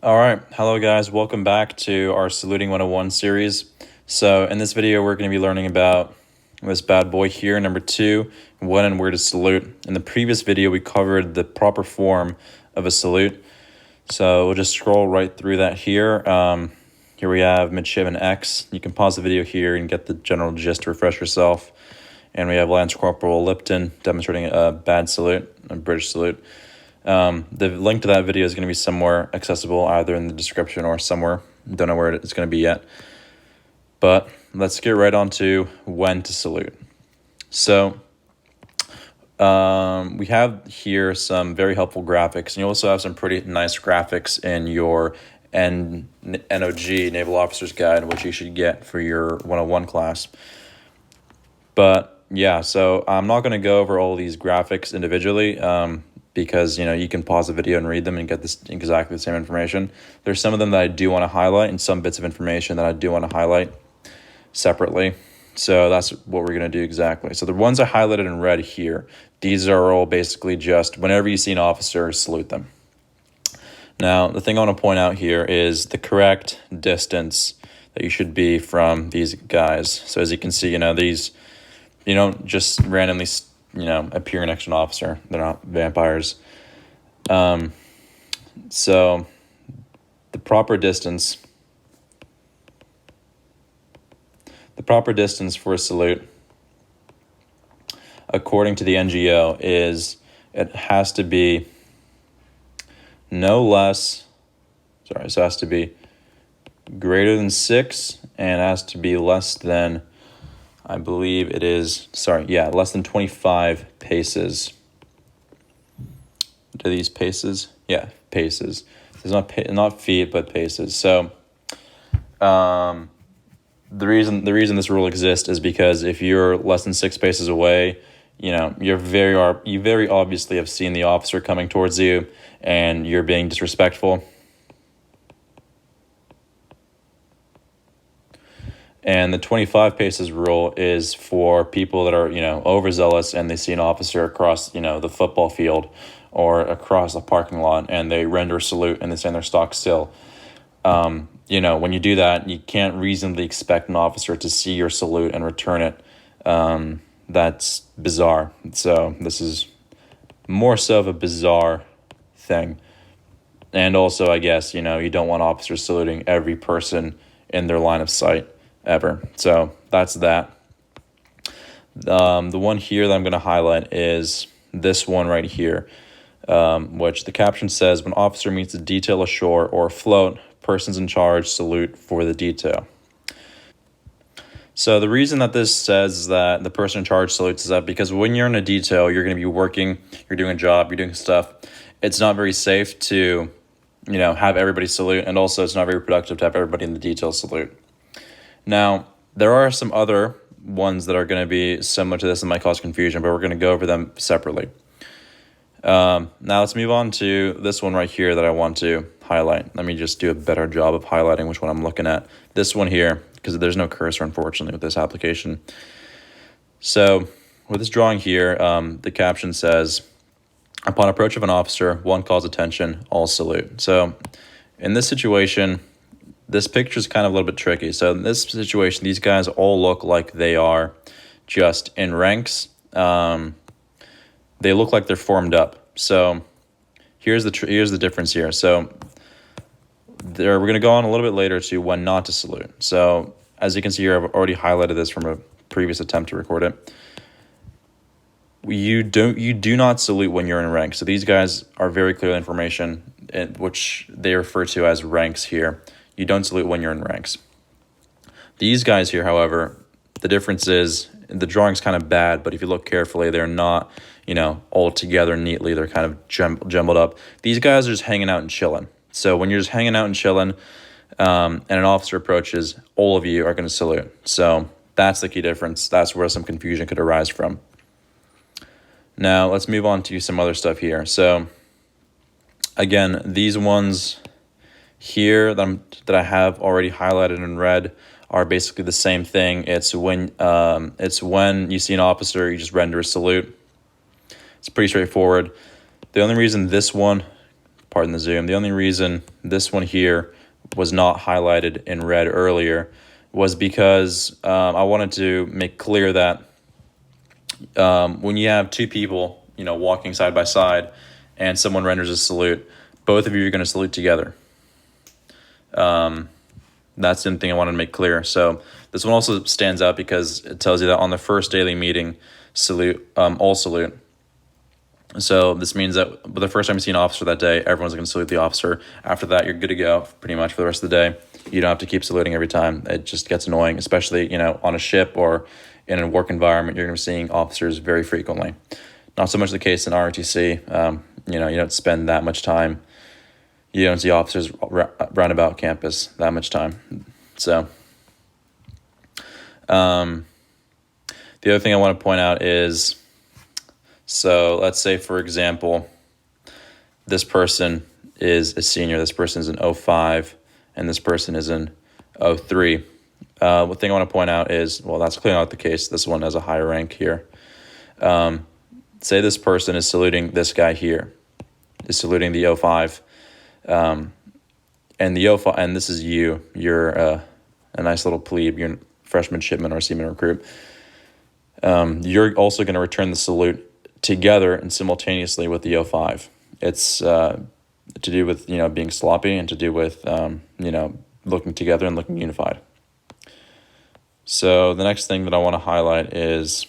All right, hello guys, welcome back to our Saluting 101 series. So in this video, we're going to be learning about this bad boy here, number 2, when and where to salute. In the previous video, we covered the proper form of a salute. So we'll just scroll right through that here. Here we have Midshipman X. You can pause the video here and get the general gist to refresh yourself. And we have Lance Corporal Lipton demonstrating a bad salute, a British salute. The link to that video is going to be somewhere accessible, either in the description or somewhere. Don't know where it's going to be yet. But let's get right on to when to salute. So we have here some very helpful graphics, and you also have some pretty nice graphics in your NOG, Naval Officers Guide, which you should get for your 101 class. But yeah, so I'm not going to go over all these graphics individually, because you can pause the video and read them and get this exactly the same information. There's some of them that I do want to highlight and some bits of information that I do want to highlight separately. So that's what we're going to do exactly. So the ones I highlighted in red here, these are all basically just whenever you see an officer, salute them. Now, the thing I want to point out here is the correct distance that you should be from these guys. So as you can see, these, you don't just randomly appear next to an officer. They're not vampires. So the proper distance for a salute, according to the NGO, is it has to be it has to be greater than 6, and it has to be less than, I believe it is, less than 25 paces. Do these paces? Yeah, paces. It's not feet, but paces. So the reason this rule exists is because if you're less than 6 paces away, you very obviously have seen the officer coming towards you and you're being disrespectful. And the 25 paces rule is for people that are, overzealous and they see an officer across, the football field or across a parking lot and they render a salute and they stand there stock still. When you do that, you can't reasonably expect an officer to see your salute and return it. That's bizarre. So this is more so of a bizarre thing. And also, I guess, you don't want officers saluting every person in their line of sight ever. So that's that. The one here that I'm going to highlight is this one right here, which the caption says, when officer meets a detail ashore or afloat, persons in charge salute for the detail. So the reason that this says that the person in charge salutes is that because when you're in a detail, you're going to be working, you're doing a job, you're doing stuff. It's not very safe to, have everybody salute, and also it's not very productive to have everybody in the detail salute. Now, there are some other ones that are going to be similar to this and might cause confusion, but we're going to go over them separately. Now let's move on to this one right here that I want to highlight. Let me just do a better job of highlighting which one I'm looking at. This one here, because there's no cursor, unfortunately, with this application. So with this drawing here, the caption says, upon approach of an officer, one calls attention, all salute. So in this situation, this picture is kind of a little bit tricky. So in this situation, these guys all look like they are just in ranks. They look like they're formed up. So here's the difference here. So we're going to go on a little bit later to when not to salute. So as you can see here, I've already highlighted this from a previous attempt to record it. You do not salute when you're in rank. So these guys are very clear information, which they refer to as ranks here. You don't salute when you're in ranks. These guys here, however, the difference is the drawing's kind of bad, but if you look carefully, they're not, all together neatly. They're kind of jumbled up. These guys are just hanging out and chilling. So when you're just hanging out and chilling, and an officer approaches, all of you are going to salute. So that's the key difference. That's where some confusion could arise from. Now let's move on to some other stuff here. So again, these ones here that I have already highlighted in red are basically the same thing. It's when you see an officer, you just render a salute. It's pretty straightforward. The only reason this one pardon the zoom. The only reason this one here was not highlighted in red earlier was because I wanted to make clear that when you have two people, walking side by side, and someone renders a salute, both of you are going to salute together. That's the thing I wanted to make clear. So this one also stands out because it tells you that on the first daily meeting, all salute. So this means that the first time you see an officer that day, everyone's going to salute the officer. After that, you're good to go pretty much for the rest of the day. You don't have to keep saluting every time. It just gets annoying, especially, on a ship or in a work environment. You're going to be seeing officers very frequently. Not so much the case in ROTC. You don't spend that much time. You don't see officers round about campus that much time. So the other thing I want to point out is, so let's say, for example, this person is a senior, this person is an 05, and this person is an 03. One thing I want to point out is, well, that's clearly not the case. This one has a higher rank here. Say this person is saluting this guy here, is saluting the 05, and the 05, and this is you. You're a nice little plebe. You're a freshman shipman or seaman recruit. You're also going to return the salute together and simultaneously with the 05. It's to do with, being sloppy, and to do with, looking together and looking unified. So the next thing that I want to highlight is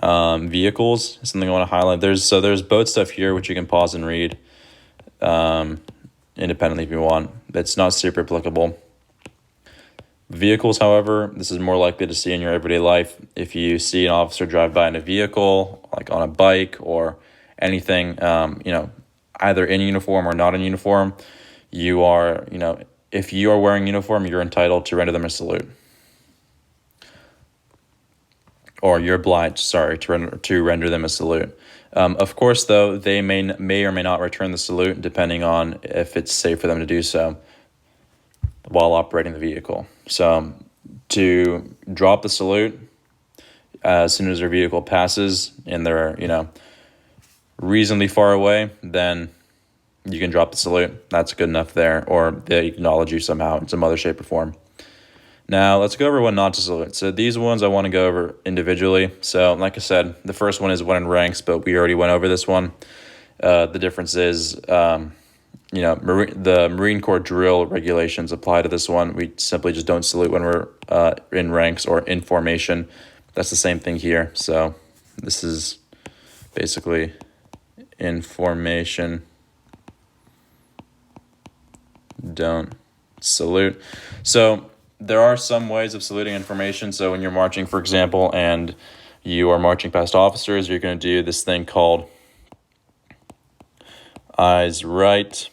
vehicles. Something I want to highlight. There's boat stuff here, which you can pause and read independently if you want. It's not super applicable. Vehicles, however, this is more likely to see in your everyday life. If you see an officer drive by in a vehicle, like on a bike or anything, either in uniform or not in uniform, you are, if you are wearing uniform, you're entitled to render them a salute. Or you're obliged, to render them a salute. Of course, though, they may or may not return the salute, depending on if it's safe for them to do so while operating the vehicle. So to drop the salute as soon as their vehicle passes and they're, reasonably far away, then you can drop the salute. That's good enough there, or they acknowledge you somehow in some other shape or form. Now, let's go over when not to salute. So these ones I want to go over individually. So like I said, the first one is when in ranks, but we already went over this one. The difference is, the Marine Corps drill regulations apply to this one. We simply just don't salute when we're in ranks or in formation. That's the same thing here. So this is basically in formation. Don't salute. So there are some ways of saluting in formation. So when you're marching, for example, and you are marching past officers, you're going to do this thing called eyes right.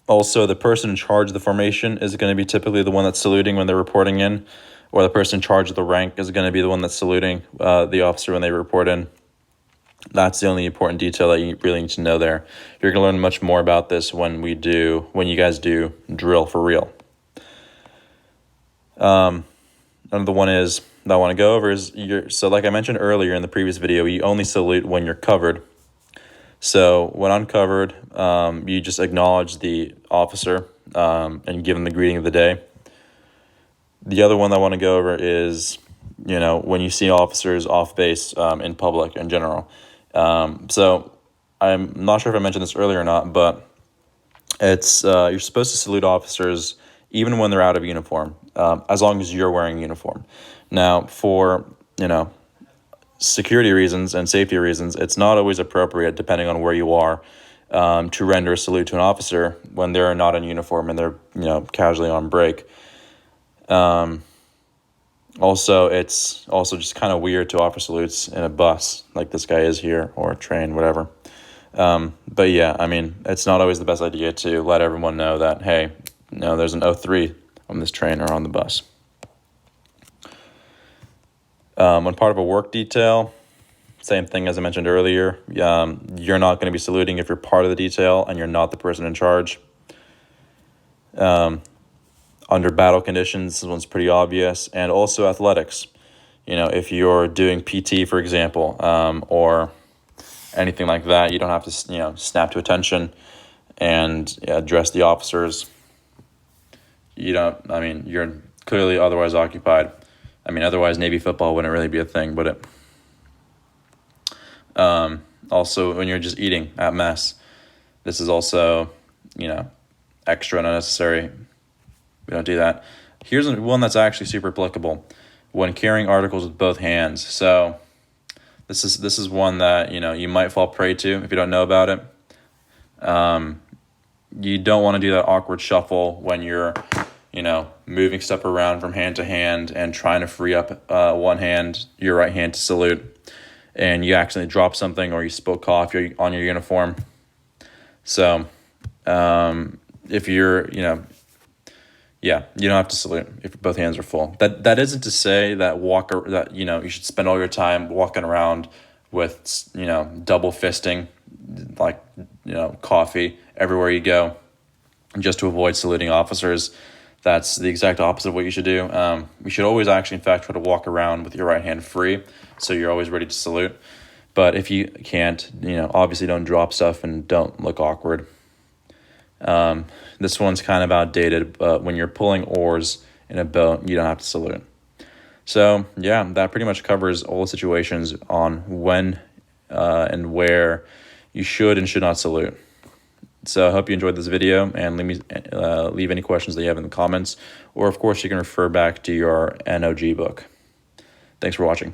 Also, the person in charge of the formation is going to be typically the one that's saluting when they're reporting in, or the person in charge of the rank is going to be the one that's saluting the officer when they report in. That's the only important detail that you really need to know there. You're going to learn much more about this when you guys do drill for real. Another one is that I want to go over is so like I mentioned earlier in the previous video, you only salute when you're covered. So when uncovered, you just acknowledge the officer and give them the greeting of the day. The other one that I want to go over is, when you see officers off base in public in general. So I'm not sure if I mentioned this earlier or not, but it's you're supposed to salute officers even when they're out of uniform, as long as you're wearing uniform. Now, for, security reasons and safety reasons, it's not always appropriate, depending on where you are, to render a salute to an officer when they're not in uniform and they're, casually on break. Also, it's also just kind of weird to offer salutes in a bus like this guy is here, or a train, whatever. But yeah, it's not always the best idea to let everyone know that, hey, there's an 03 on this train or on the bus. When part of a work detail, same thing as I mentioned earlier. You're not going to be saluting if you're part of the detail and you're not the person in charge. Under battle conditions, this one's pretty obvious. And also athletics. If you're doing PT, for example, or anything like that. You don't have to, snap to attention and address the officers. You're clearly otherwise occupied. Otherwise Navy football wouldn't really be a thing, but also when you're just eating at mess, this is also, extra and unnecessary. We don't do that. Here's one that's actually super applicable: when carrying articles with both hands. So this is one that, you might fall prey to if you don't know about it. You don't want to do that awkward shuffle when you're, moving stuff around from hand to hand and trying to free up one hand, your right hand, to salute, and you accidentally drop something or you spill coffee on your uniform. So if you're, you don't have to salute if both hands are full. That isn't to say that you should spend all your time walking around with, double fisting, like, coffee everywhere you go, just to avoid saluting officers. That's the exact opposite of what you should do. You should always actually, in fact, try to walk around with your right hand free, so you're always ready to salute. But if you can't, obviously don't drop stuff and don't look awkward. This one's kind of outdated, but when you're pulling oars in a boat, you don't have to salute. So yeah, that pretty much covers all the situations on when and where you should and should not salute. So I hope you enjoyed this video, and leave any questions that you have in the comments, or of course you can refer back to your NOG book. Thanks for watching.